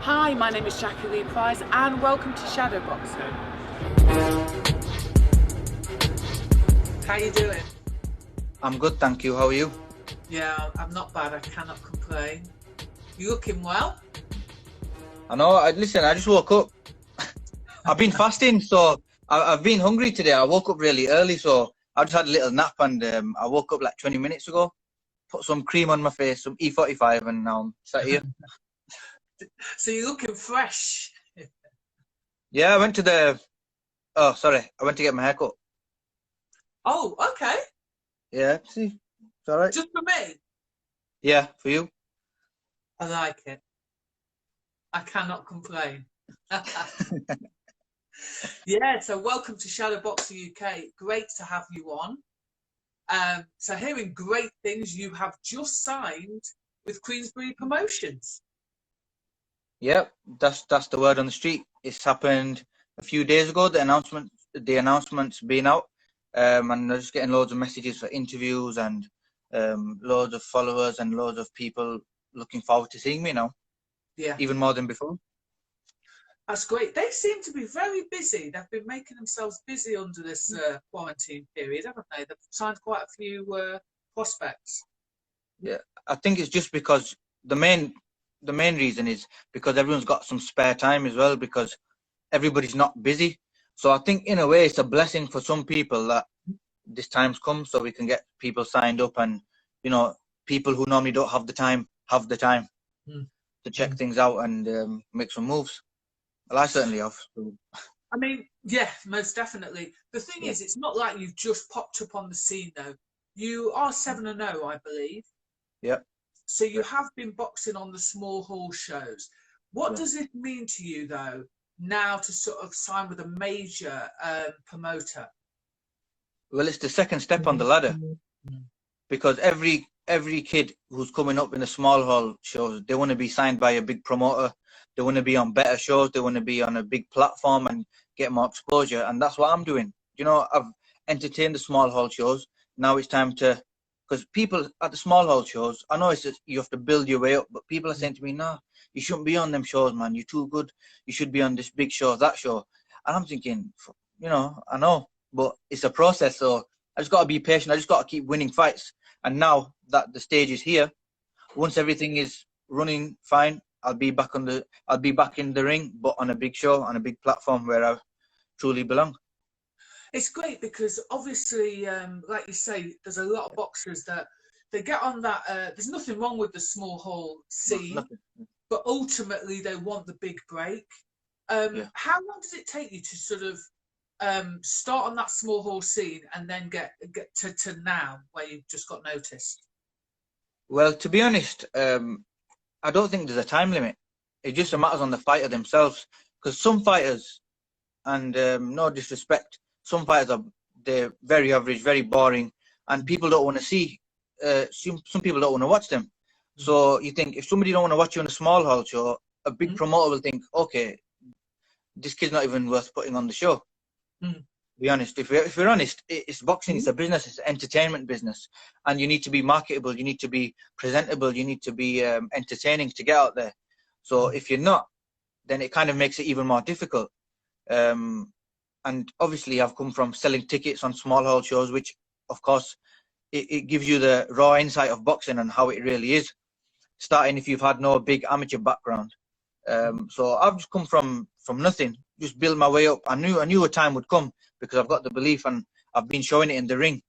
Hi, my name is Jacqui-lee Pryce and welcome to Shadowboxruk. How you doing? I'm good, thank you. How are you? Yeah, I'm not bad. I cannot complain. You looking well? I know. Listen, I just woke up. I've been fasting, so I've been hungry today. I woke up really early, so I just had a little nap, and I woke up like 20 minutes ago. Put some cream on my face, some E45, and now I'm sat here. So you're looking fresh. Yeah, I went to the. Oh, sorry. I went to get my haircut. Oh, okay. Yeah, see, it's all right. Just for me? Yeah, for you. I like it. I cannot complain. Yeah, so welcome to Shadowboxruk UK. Great to have you on. So hearing great things, you have just signed with Queensbury Promotions. Yep, that's the word on the street. It's happened a few days ago. The announcement's been out, and I'm just getting loads of messages for interviews and loads of followers and loads of people looking forward to seeing me now. Yeah, even more than before. That's great. They seem to be very busy. They've been making themselves busy under this quarantine period, haven't they? They've signed quite a few prospects. Yeah, I think it's just because the main reason is because everyone's got some spare time as well, because everybody's not busy. So I think in a way it's a blessing for some people that this time's come, so we can get people signed up, and people who normally don't have the time to check things out and make some moves. Well, I certainly have. So. I mean, yeah, most definitely. The thing is, it's not like you've just popped up on the scene, though. You are 7-0, I believe. Yeah. So you have been boxing on the small hall shows. What does it mean to you, though, now to sort of sign with a major promoter? Well, it's the second step on the ladder, because every kid who's coming up in the small hall shows, they want to be signed by a big promoter. They want to be on better shows. They want to be on a big platform and get more exposure. And that's what I'm doing. I've entertained the small hall shows. Now it's time to, because people at the small hall shows, I know you have to build your way up, but people are saying to me, no, you shouldn't be on them shows, man. You're too good. You should be on this big show, that show. And I'm thinking, I know, but it's a process. So I just got to be patient. I just got to keep winning fights. And now that the stage is here, once everything is running fine, I'll be back in the ring, but on a big show, on a big platform where I truly belong. It's great because obviously, like you say, there's a lot of boxers that they get on that. There's nothing wrong with the small hall scene, but ultimately they want the big break. How long does it take you to sort of start on that small hall scene and then get to now where you've just got noticed? Well, to be honest, I don't think there's a time limit. It just matters on the fighter themselves, because some fighters, and no disrespect, some fighters they're very average, very boring, and people don't want to see. Some people don't want to watch them. So you think if somebody don't want to watch you on a small hall show, a big promoter will think, okay, this kid's not even worth putting on the show. To be honest, if we're honest, it's boxing. It's a business. It's an entertainment business, and you need to be marketable. You need to be presentable. You need to be entertaining to get out there. So if you're not, then it kind of makes it even more difficult. And obviously, I've come from selling tickets on small hall shows, which, of course, it gives you the raw insight of boxing and how it really is. Starting if you've had no big amateur background. So I've just come from nothing, just build my way up. I knew a time would come, because I've got the belief and I've been showing it in the ring.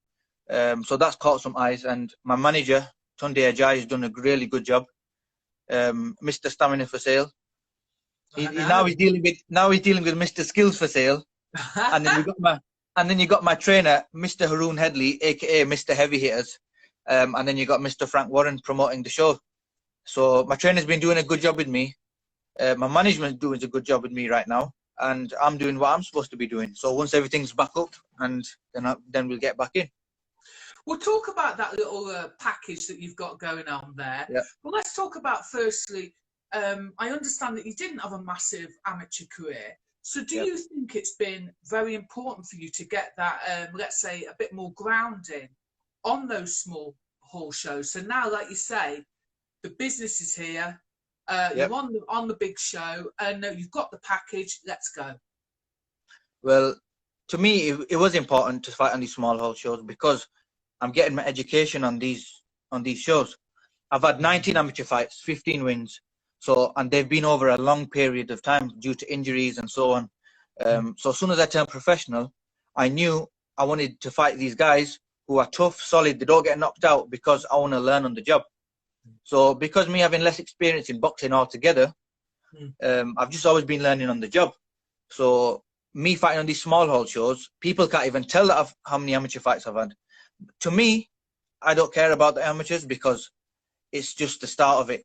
So that's caught some eyes, and my manager, Tunde Ajayi, has done a really good job. Mr. Stamina for Sale. Now he's dealing with Mr. Skills for Sale. And then you got my trainer, Mr. Haroon Headley, aka Mr. Heavy Hitters. And then you got Mr. Frank Warren promoting the show. So my trainer's been doing a good job with me. My management's doing a good job with me right now, and I'm doing what I'm supposed to be doing. So once everything's back up, and then we'll get back in. We'll talk about that little package that you've got going on there. Yeah. But let's talk about, firstly, I understand that you didn't have a massive amateur career. So do you think it's been very important for you to get that, let's say, a bit more grounding on those small hall shows? So now, like you say, the business is here. You're on the big show, and you've got the package. Let's go. Well, to me, it was important to fight on these small hall shows because I'm getting my education on these shows. I've had 19 amateur fights, 15 wins. So, and they've been over a long period of time due to injuries and so on. So as soon as I turned professional, I knew I wanted to fight these guys who are tough, solid, they don't get knocked out, because I want to learn on the job. So because me having less experience in boxing altogether, I've just always been learning on the job. So me fighting on these small hall shows, people can't even tell that how many amateur fights I've had. To me, I don't care about the amateurs because it's just the start of it.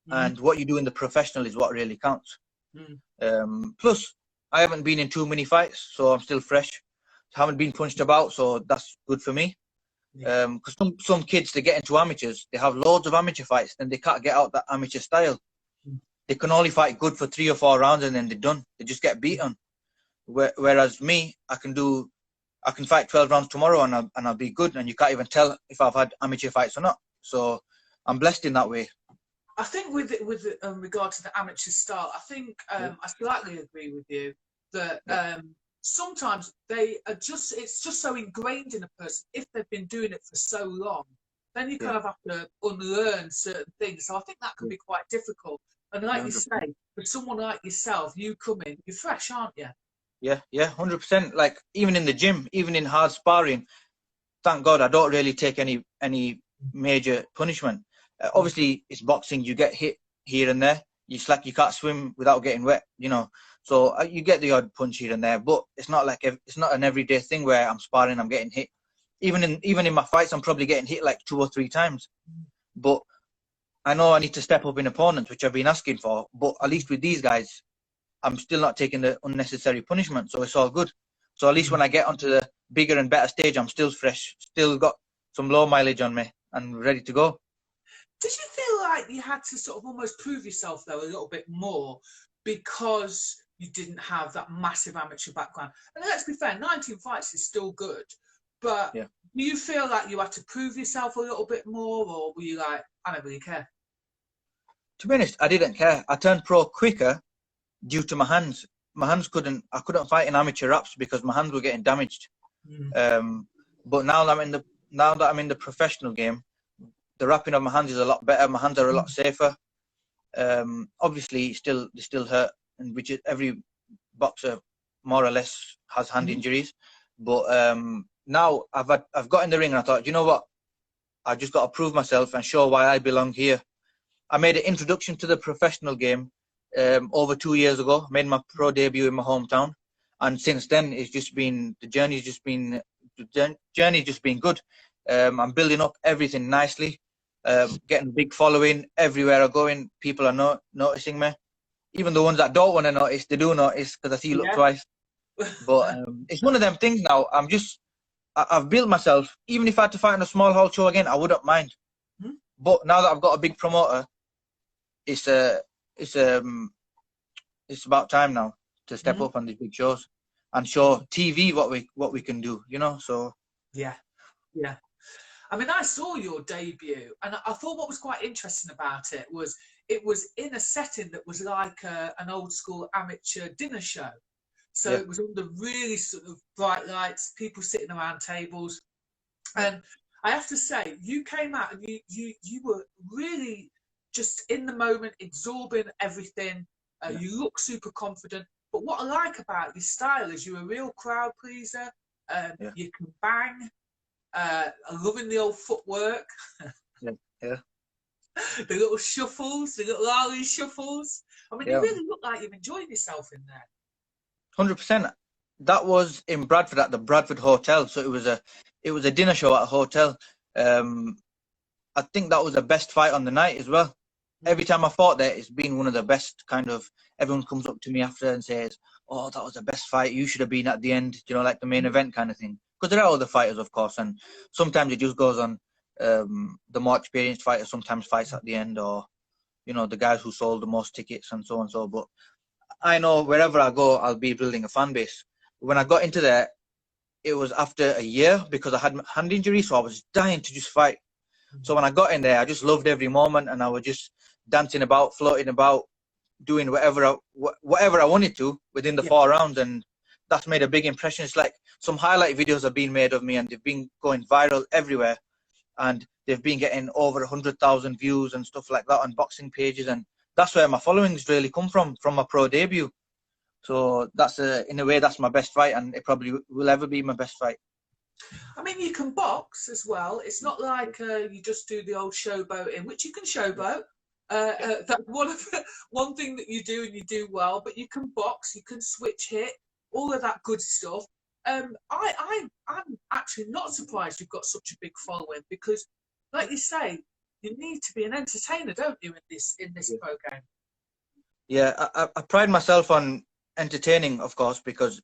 And what you do in the professional is what really counts. Plus, I haven't been in too many fights, so I'm still fresh. Haven't been punched about, so that's good for me. Because some kids, they get into amateurs, they have loads of amateur fights, then they can't get out that amateur style. They can only fight good for 3 or 4 rounds, and then they're done. They just get beaten. Whereas me, I can fight 12 rounds tomorrow, and I'll be good, and you can't even tell if I've had amateur fights or not. So I'm blessed in that way. I think with regard to the amateur style, I think I slightly agree with you that sometimes it's just so ingrained in a person if they've been doing it for so long. Then you kind of have to unlearn certain things. So I think that can be quite difficult. And like you say, for someone like yourself, you come in, you're fresh, aren't you? Yeah, 100%. Like even in the gym, even in hard sparring, thank God I don't really take any major punishment. Obviously, it's boxing. You get hit here and there. You can't swim without getting wet, you know. So you get the odd punch here and there, but it's not an everyday thing where I'm sparring, I'm getting hit. Even in my fights, I'm probably getting hit like 2 or 3 times. But I know I need to step up in opponents, which I've been asking for. But at least with these guys, I'm still not taking the unnecessary punishment, so it's all good. So at least when I get onto the bigger and better stage, I'm still fresh, still got some low mileage on me and ready to go. Did you feel like you had to sort of almost prove yourself, though, a little bit more because you didn't have that massive amateur background? And let's be fair, 19 fights is still good, but do you feel like you had to prove yourself a little bit more, or were you like, I don't really care? To be honest, I didn't care. I turned pro quicker due to my hands. My hands I couldn't fight in amateur wraps because my hands were getting damaged. But now that I'm in the professional game, the wrapping of my hands is a lot better. My hands are a lot safer. Obviously, they still hurt, and which is every boxer more or less has hand injuries. But now I've got in the ring and I thought, you know what? I just got to prove myself and show why I belong here. I made an introduction to the professional game over 2 years ago. Made my pro debut in my hometown, and since then the journey's just been good. I'm building up everything nicely. Getting a big following everywhere I go in. People are noticing me. Even the ones that don't want to notice, they do notice because I see you look twice. But it's one of them things now. I've built myself. Even if I had to fight in a small hall show again, I wouldn't mind. But now that I've got a big promoter, it's about time now to step up on these big shows and show TV what we can do. You know, so yeah. I mean, I saw your debut, and I thought what was quite interesting about it was in a setting that was like an old school amateur dinner show. So it was under really sort of bright lights, people sitting around tables. And I have to say, you came out and you were really just in the moment, absorbing everything. You look super confident. But what I like about your style is you're a real crowd pleaser. You can bang. I'm loving the old footwork. The little shuffles, the little alley shuffles. I mean, you really look like you've enjoyed yourself in there. 100%. That was in Bradford at the Bradford Hotel. So it was a dinner show at a hotel. I think that was the best fight on the night as well. Every time I fought there, it's been one of the best. Kind of everyone comes up to me after and says, "Oh, that was the best fight. You should have been at the end." You know, like the main event kind of thing. Because there are other fighters, of course, and sometimes it just goes on. The more experienced fighters sometimes fights at the end, or you know, the guys who sold the most tickets and so on. So, but I know wherever I go, I'll be building a fan base. When I got into there, it was after a year because I had hand injury, so I was dying to just fight. So when I got in there, I just loved every moment, and I would just dancing about, floating about, doing whatever I wanted to within the 4 rounds, and that's made a big impression. It's like some highlight videos have been made of me, and they've been going viral everywhere, and they've been getting over 100,000 views and stuff like that on boxing pages, and that's where my followings really come from my pro debut. So that's in a way that's my best fight, and it probably will ever be my best fight. I mean, you can box as well. It's not like you just do the old showboating, which you can showboat. That's one thing that you do and you do well. But you can box, you can switch hit, all of that good stuff. I'm actually not surprised you've got such a big following, because, like you say, you need to be an entertainer, don't you, in this program? Yeah, I pride myself on entertaining, of course, because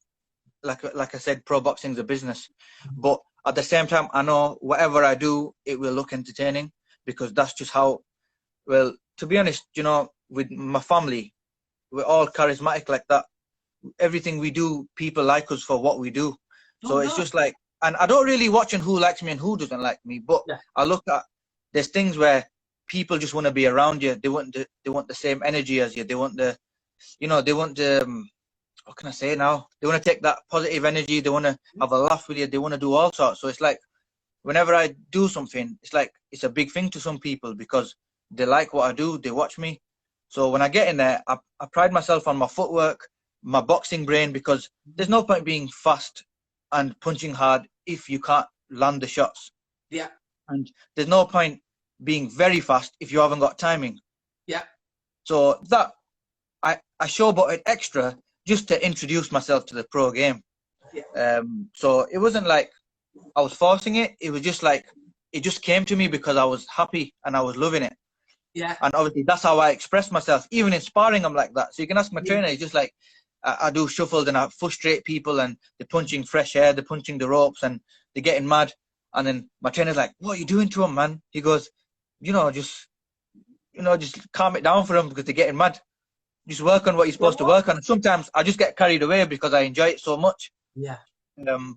like I said, pro boxing is a business. But at the same time, I know whatever I do, it will look entertaining, because that's just how. Well, to be honest, you know, with my family, we're all charismatic like that. Everything we do, people like us for what we do. So it's just like, and I don't really watch on who likes me and who doesn't like me, but I look at, there's things where people just want to be around you. They want the same energy as you. They want the, you know, they want the, what can I say now? They want to take that positive energy. They want to have a laugh with you. They want to do all sorts. So it's like, whenever I do something, it's like, it's a big thing to some people, because they like what I do. They watch me. So when I get in there, I pride myself on my footwork, my boxing brain, because there's no point being fast and punching hard if you can't land the shots. Yeah. And there's no point being very fast if you haven't got timing. Yeah. So that I showboated extra just to introduce myself to the pro game. Yeah. So it wasn't like I was forcing it. It was just like, it just came to me because I was happy and I was loving it. Yeah. And obviously that's how I express myself. Even in sparring, I'm like that. So you can ask my trainer. He's just like, I do shuffles and I frustrate people, and they're punching fresh air, they're punching the ropes, and they're getting mad. And then my trainer's like, "What are you doing to them, man?" He goes, just calm it down for them, because they're getting mad. Just work on what you're supposed to work on. And sometimes I just get carried away because I enjoy it so much. Yeah.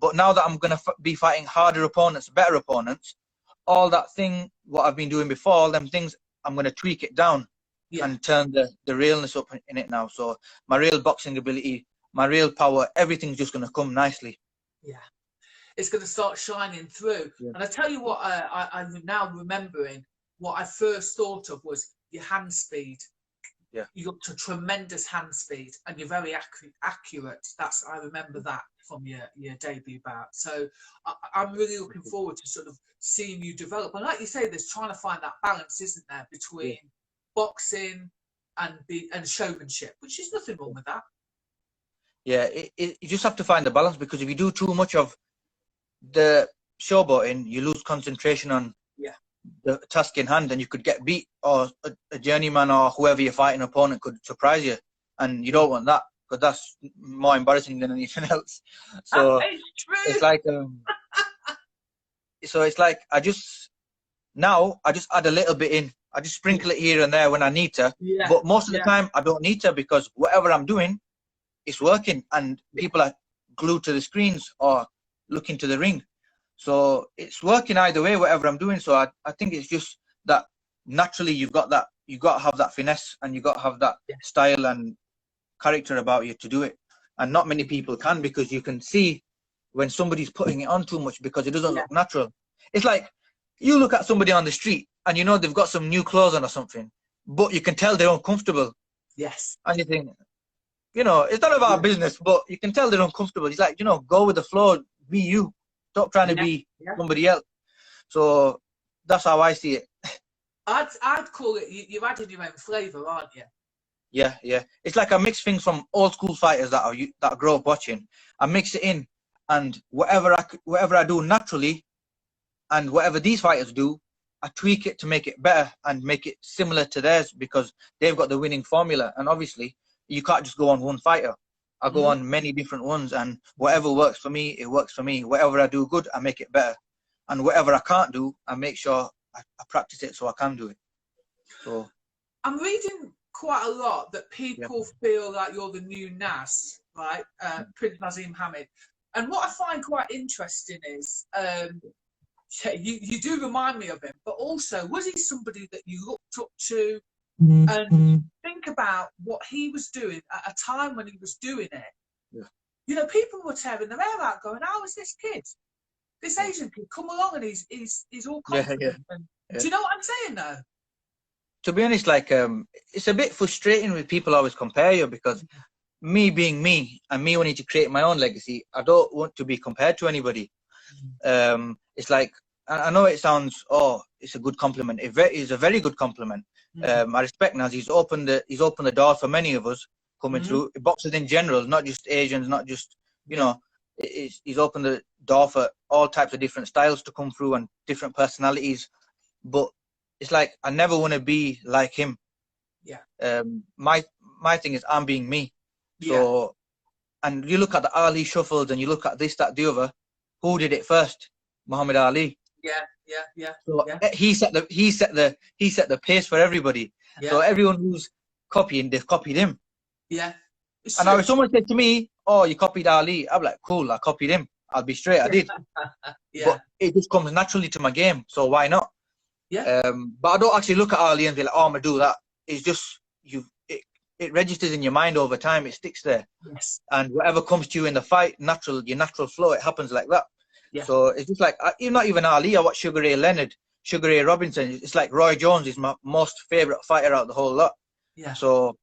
But now that I'm going to be fighting harder opponents, better opponents, all that thing, what I've been doing before, all them things, I'm going to tweak it down and turn the realness up in it now. So my real boxing ability, my real power, everything's just going to come nicely. Yeah. It's going to start shining through. Yeah. And I tell you what, I'm now remembering what I first thought of was your hand speed. Yeah. You got a tremendous hand speed, and you're very accurate. I remember that from your debut bout. So I'm really looking forward to sort of seeing you develop. And like you say, there's trying to find that balance, isn't there, between boxing and showmanship, which is nothing wrong with that. Yeah, you just have to find the balance, because if you do too much of the showboating, you lose concentration on the task in hand, and you could get beat, or a journeyman or whoever you're fighting opponent could surprise you, and you don't want that, because that's more embarrassing than anything else. So it's like so it's like I just add a little bit in. I just sprinkle it here and there when I need to, but most of the time I don't need to, because whatever I'm doing, it's working, and people are glued to the screens or looking to the ring. So it's working either way, whatever I'm doing. So I think it's just that naturally you've got to have that finesse, and you've got to have that style and character about you to do it. And not many people can, because you can see when somebody's putting it on too much, because it doesn't look natural. It's like you look at somebody on the street and you know they've got some new clothes on or something, but you can tell they're uncomfortable. Yes. And you think, it's not about business, but you can tell they're uncomfortable. It's like, go with the flow, be you. Stop trying to be somebody else. So that's how I see it. I'd call it, you're adding your own flavour, aren't you? Yeah. It's like I mix things from old school fighters that I grew up watching. I mix it in, and whatever I do naturally, and whatever these fighters do, I tweak it to make it better and make it similar to theirs, because they've got the winning formula. And obviously, you can't just go on one fighter. I go on many different ones, and whatever works for me, it works for me. Whatever I do good, I make it better. And whatever I can't do, I make sure I practice it so I can do it. So I'm reading quite a lot that people feel like you're the new Nas, right? Prince Nazim Hamid. And what I find quite interesting is, you do remind me of him, but also, was he somebody that you looked up to? And think about what he was doing at a time when he was doing it. Yeah. You know, people were tearing their hair out going, how is this kid? This Asian kid come along and he's all confident. Yeah. And, do you know what I'm saying though? To be honest, like it's a bit frustrating when people always compare you, because me being me and me wanting to create my own legacy, I don't want to be compared to anybody. It's like, I know it sounds, oh, it's a good compliment. It is a very good compliment. I respect Naz. He's opened the door for many of us coming through. Boxers in general, not just Asians, not just, you know, he's opened the door for all types of different styles to come through and different personalities. But it's like, I never want to be like him. Yeah. My thing is, I'm being me. So, and you look at the Ali shuffles and you look at this, that, the other. Who did it first? Muhammad Ali. Yeah. So he set the pace for everybody. Yeah. So everyone who's copying, they've copied him. Yeah. And now if someone said to me, "Oh, you copied Ali," I'm like, "Cool, I copied him. I'll be straight, I did." But it just comes naturally to my game, so why not? Yeah. But I don't actually look at Ali and be like, "Oh, I'm gonna do that." It's just it registers in your mind over time. It sticks there. Yes. And whatever comes to you in the fight, your natural flow, it happens like that. Yeah. So it's just like, not even Ali, I watch Sugar Ray Leonard, Sugar Ray Robinson. It's like Roy Jones is my most favorite fighter out of the whole lot. Yeah. So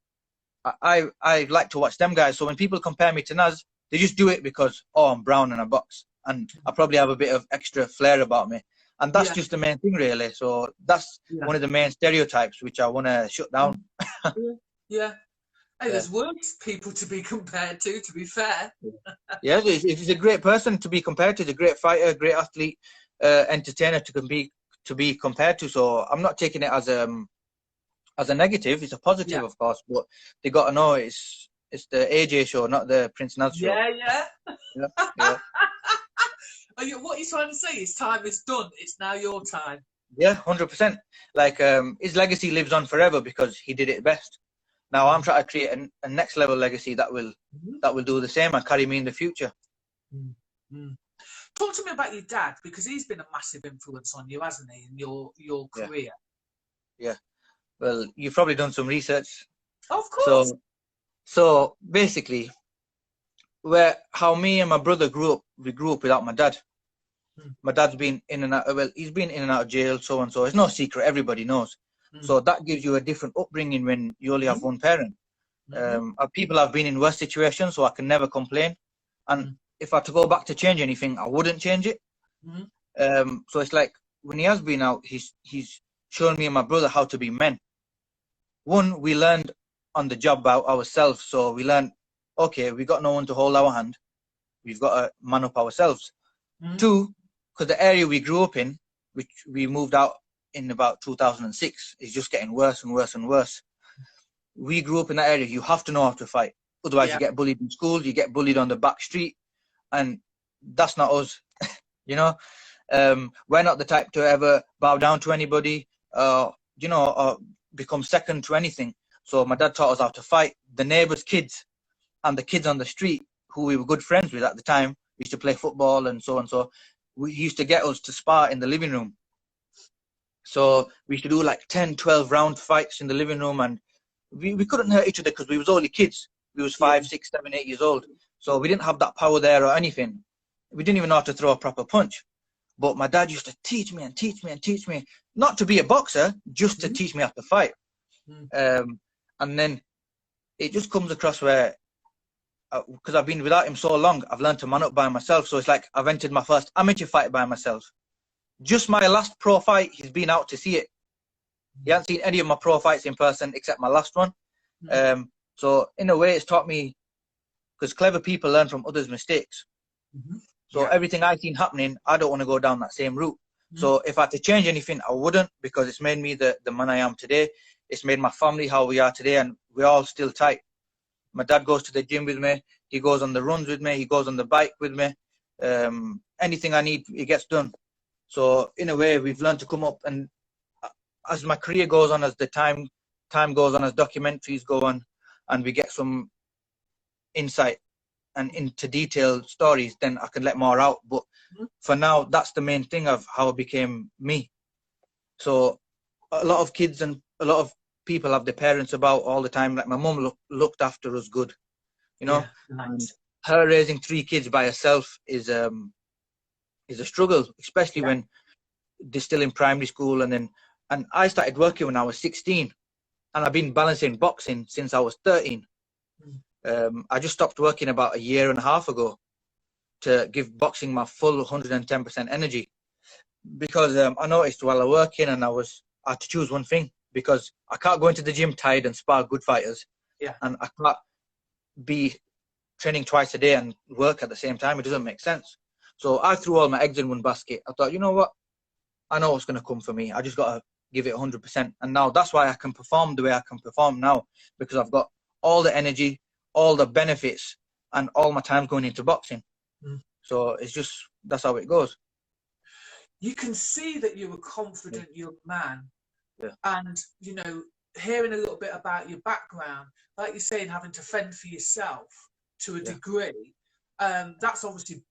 I like to watch them guys. So when people compare me to Naz, they just do it because, oh, I'm brown and I box, and I probably have a bit of extra flair about me. And that's just the main thing, really. So that's one of the main stereotypes which I want to shut down. Yeah. Hey, there's worse people to be compared to be fair. Yeah, he's a great person to be compared to. He's a great fighter, great athlete, entertainer to be compared to. So I'm not taking it as a negative. It's a positive, of course, but they got to know it's the AJ show, not the Prince Naz show. Yeah. Yeah. What you're trying to say is time is done. It's now your time. Yeah, 100%. Like his legacy lives on forever because he did it best. Now I'm trying to create a next level legacy that will do the same and carry me in the future. Talk to me about your dad, because he's been a massive influence on you, hasn't he, in your career? Yeah. Well, you've probably done some research. Of course. So basically, how me and my brother grew up, we grew up without my dad. My dad's been in and out. Well, he's been in and out of jail, so and so. It's no secret. Everybody knows. So that gives you a different upbringing when you only have one parent. People have been in worse situations, so I can never complain. And if I had to go back to change anything, I wouldn't change it. So it's like when he has been out, he's shown me and my brother how to be men. One, we learned on the job about ourselves. So we learned, okay, we got no one to hold our hand. We've got to man up ourselves. Two, because the area we grew up in, which we moved out in about 2006, is just getting worse and worse and worse. We grew up in that area. You have to know how to fight. Otherwise, you get bullied in school. You get bullied on the back street. And that's not us. You know, we're not the type to ever bow down to anybody, or become second to anything. So my dad taught us how to fight. The neighbors' kids and the kids on the street who we were good friends with at the time, we used to play football and so and so. We used to get us to spar in the living room. So we used to do like 10, 12 round fights in the living room, and we couldn't hurt each other because we was only kids. We was 5, 6, 7, 8 years old. So we didn't have that power there or anything. We didn't even know how to throw a proper punch. But my dad used to teach me and teach me and teach me, not to be a boxer, just to teach me how to fight. And then it just comes across where, because I've been without him so long, I've learned to man up by myself. So it's like I've entered my first amateur fight by myself. Just my last pro fight, he's been out to see it. He hasn't seen any of my pro fights in person except my last one. So in a way, it's taught me, because clever people learn from others' mistakes. So everything I've seen happening, I don't want to go down that same route. So if I had to change anything, I wouldn't, because it's made me the man I am today. It's made my family how we are today, and we're all still tight. My dad goes to the gym with me. He goes on the runs with me. He goes on the bike with me. Anything I need, it gets done. So in a way, we've learned to come up, and as my career goes on, as the time goes on, as documentaries go on, and we get some insight and into detailed stories, then I can let more out. But for now, that's the main thing of how I became me. So a lot of kids and a lot of people have their parents about all the time. Like my mum looked after us good, you know. Yeah, nice. And her raising 3 kids by herself is a struggle, especially when they're still in primary school. And I started working when I was 16, and I've been balancing boxing since I was 13. I just stopped working about a year and a half ago to give boxing my full 110% energy, because I noticed while I was working, and I had to choose one thing, because I can't go into the gym tired and spar good fighters, and I can't be training twice a day and work at the same time. It doesn't make sense. So I threw all my eggs in one basket. I thought, you know what, I know what's going to come for me. I just got to give it 100%. And now that's why I can perform the way I can perform now, because I've got all the energy, all the benefits, and all my time's going into boxing. So it's just, that's how it goes. You can see that you're a confident young man. And, you know, hearing a little bit about your background, like you're saying, having to fend for yourself to a degree, that's obviously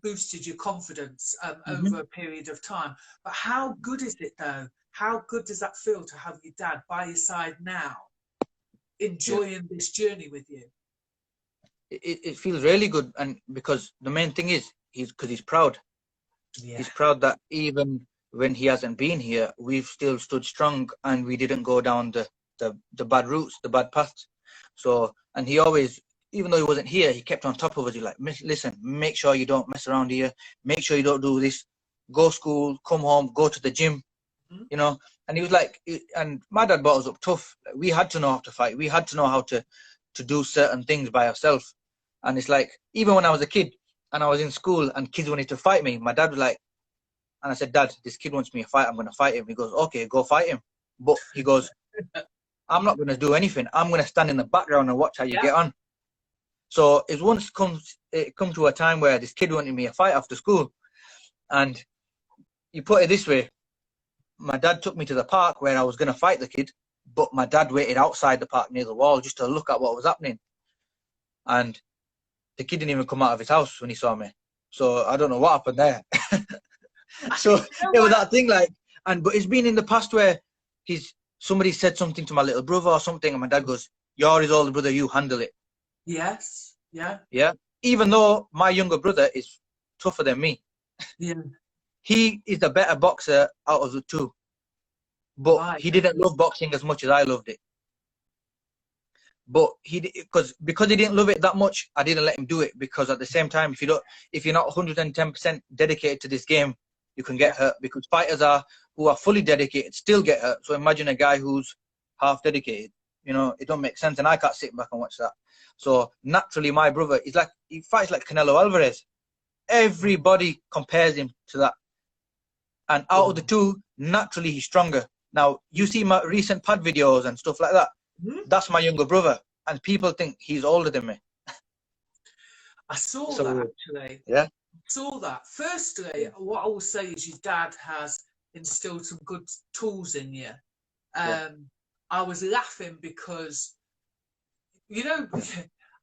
boosted your confidence over a period of time. But how good is it, though? How good does that feel to have your dad by your side now, enjoying this journey with you? It feels really good, and because the main thing is he's proud. He's proud that even when he hasn't been here, we've still stood strong, and we didn't go down the bad routes, the bad paths. So, and he always, even though he wasn't here, he kept on top of us. He's like, listen, make sure you don't mess around here, make sure you don't do this, go school, come home, go to the gym, you know. And he was like, and my dad brought us up tough. We had to know how to fight, we had to know how to do certain things by ourselves. And it's like, even when I was a kid and I was in school and kids wanted to fight me, my dad was like, and I said, Dad, this kid wants me to fight, I'm going to fight him. He goes, okay, go fight him. But he goes, I'm not going to do anything. I'm going to stand in the background and watch how you get on. So it once come to a time where this kid wanted me to fight after school. And you put it this way, my dad took me to the park where I was going to fight the kid, but my dad waited outside the park near the wall just to look at what was happening. And the kid didn't even come out of his house when he saw me. So I don't know what happened there. So it was that thing, like, but it's been in the past where somebody said something to my little brother or something, and my dad goes, "You're his older brother, you handle it." Yes. Yeah. Yeah. Even though my younger brother is tougher than me. Yeah. He is the better boxer out of the two. But he didn't love boxing as much as I loved it. But because he didn't love it that much, I didn't let him do it, because at the same time, if you're not 110% dedicated to this game, you can get hurt, because fighters who are fully dedicated still get hurt. So imagine a guy who's half dedicated. You know, it don't make sense, and I can't sit back and watch that. So naturally, my brother he fights like Canelo Alvarez. Everybody compares him to that. And out of the two, naturally he's stronger. Now you see my recent pad videos and stuff like that. That's my younger brother, and people think he's older than me. I saw that, actually. Yeah. Saw that. Firstly, what I will say is your dad has instilled some good tools in you. I was laughing because, you know,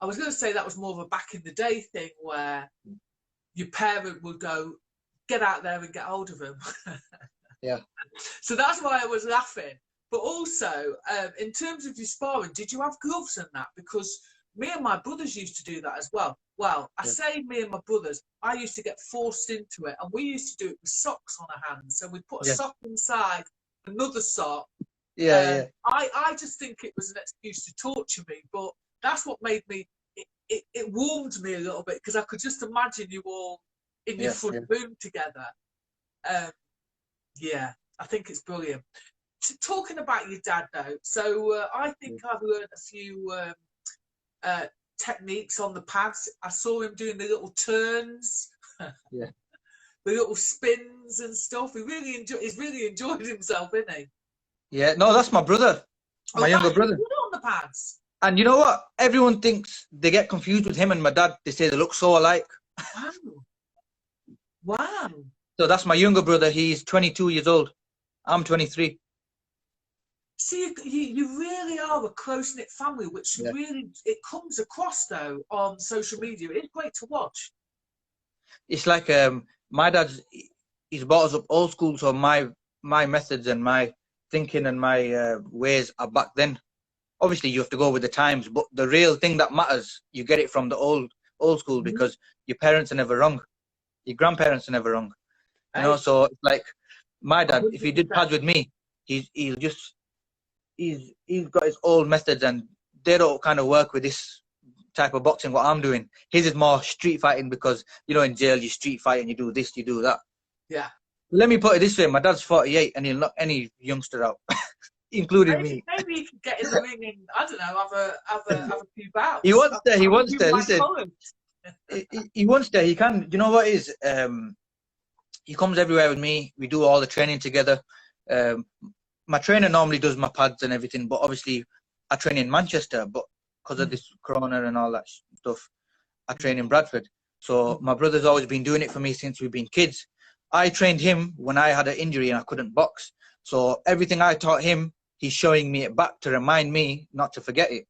I was going to say that was more of a back in the day thing where your parent would go, get out there and get hold of him. Yeah. So that's why I was laughing. But also, in terms of your sparring, did you have gloves and that? Because me and my brothers used to do that as well. Well, I say me and my brothers, I used to get forced into it, and we used to do it with socks on our hands. So we'd put a sock inside another sock. I just think it was an excuse to torture me, but that's what made me, it warmed me a little bit, because I could just imagine you all in your front room together. Yeah, I think it's brilliant. Talking about your dad though, so I think I've learned a few techniques on the pads. I saw him doing the little turns, the little spins and stuff. He's really enjoyed himself, isn't he? Yeah, no, that's my brother, my younger brother. Good on the pads. And you know what? Everyone thinks, they get confused with him and my dad. They say they look so alike. Wow. So that's my younger brother. He's 22 years old. I'm 23. See, you really are a close-knit family, which really, it comes across, though, on social media. It's great to watch. It's like my dad's, he's brought us up old school, so my methods and my thinking and my ways are back then. Obviously, you have to go with the times, but the real thing that matters, you get it from the old school, because your parents are never wrong, your grandparents are never wrong. You know, so it's like my dad, if he did pads with me, he's got his old methods, and they don't kind of work with this type of boxing what I'm doing. His is more street fighting, because you know, in jail you street fight and you do this, you do that. Yeah. Let me put it this way: my dad's 48, and he'll knock any youngster out, including me. Maybe he could get in the ring and, I don't know, have a few bouts. He wants to. Listen, he wants to. He can. You know what it is? He comes everywhere with me. We do all the training together. My trainer normally does my pads and everything, but obviously I train in Manchester, but because of this corona and all that stuff, I train in Bradford. So my brother's always been doing it for me since we've been kids. I trained him when I had an injury and I couldn't box. So everything I taught him, he's showing me it back to remind me not to forget it.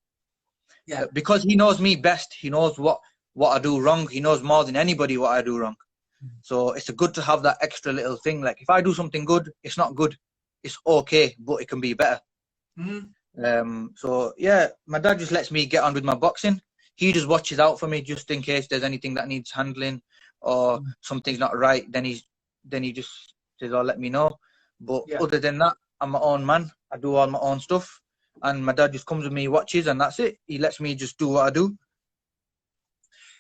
Yeah. Because he knows me best. He knows what I do wrong. He knows more than anybody what I do wrong. So it's good to have that extra little thing. Like if I do something good, it's not good. It's okay, but it can be better. So yeah, my dad just lets me get on with my boxing. He just watches out for me just in case there's anything that needs handling or something's not right. Then he just says, "Oh, let me know." But other than that, I'm my own man. I do all my own stuff, and my dad just comes with me, watches, and that's it. He lets me just do what I do.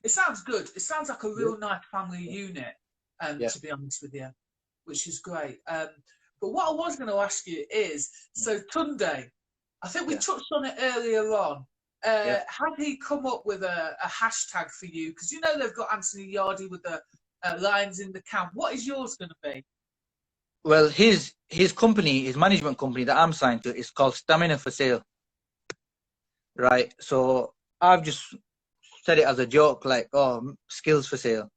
It sounds good. It sounds like a real nice family unit, to be honest with you, which is great. But what I was going to ask you is, so Tunde, I think we touched on it earlier on. Had he come up with a hashtag for you? Because you know they've got Anthony Yardy with the Lions in the Camp. What is yours going to be? Well, his company, his management company that I'm signed to, is called Stamina for Sale. Right. So I've just said it as a joke, like, oh, skills for sale.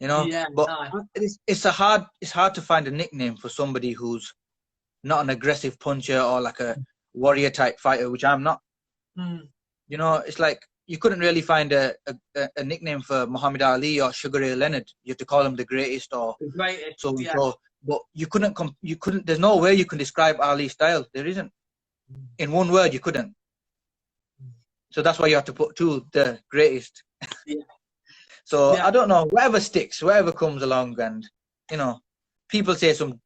You know, but it's hard to find a nickname for somebody who's not an aggressive puncher or like a warrior type fighter, which I'm not. You know, it's like you couldn't really find a nickname for Muhammad Ali or Sugar Ray Leonard. You have to call him the greatest or the greatest. So. But you couldn't. There's no way you can describe Ali's style. There isn't. In one word, you couldn't. So that's why you have to put the greatest. So I don't know, whatever sticks, whatever comes along, and you know, people say some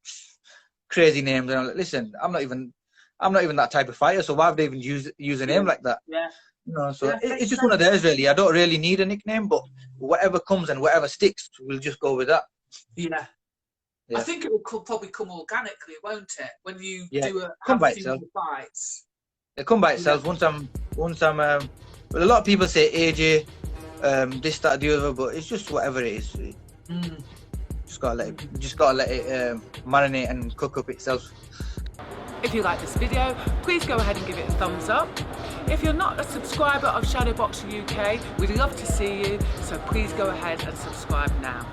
crazy names, and I'm like, listen, I'm not even that type of fighter, so why would they even use a name like that? Yeah. You know, so it's just one of theirs, really. I don't really need a nickname, but whatever comes and whatever sticks, we'll just go with that. Yeah. I think it will probably come organically, won't it? When you do come by itself. Fights. It come by itself. Once I'm. Well, a lot of people say AJ, this, that, the other, but it's just whatever it is. Just gotta let it marinate and cook up itself. If you like this video, please go ahead and give it a thumbs up. If you're not a subscriber of Shadowboxruk UK, we'd love to see you, so please go ahead and subscribe now.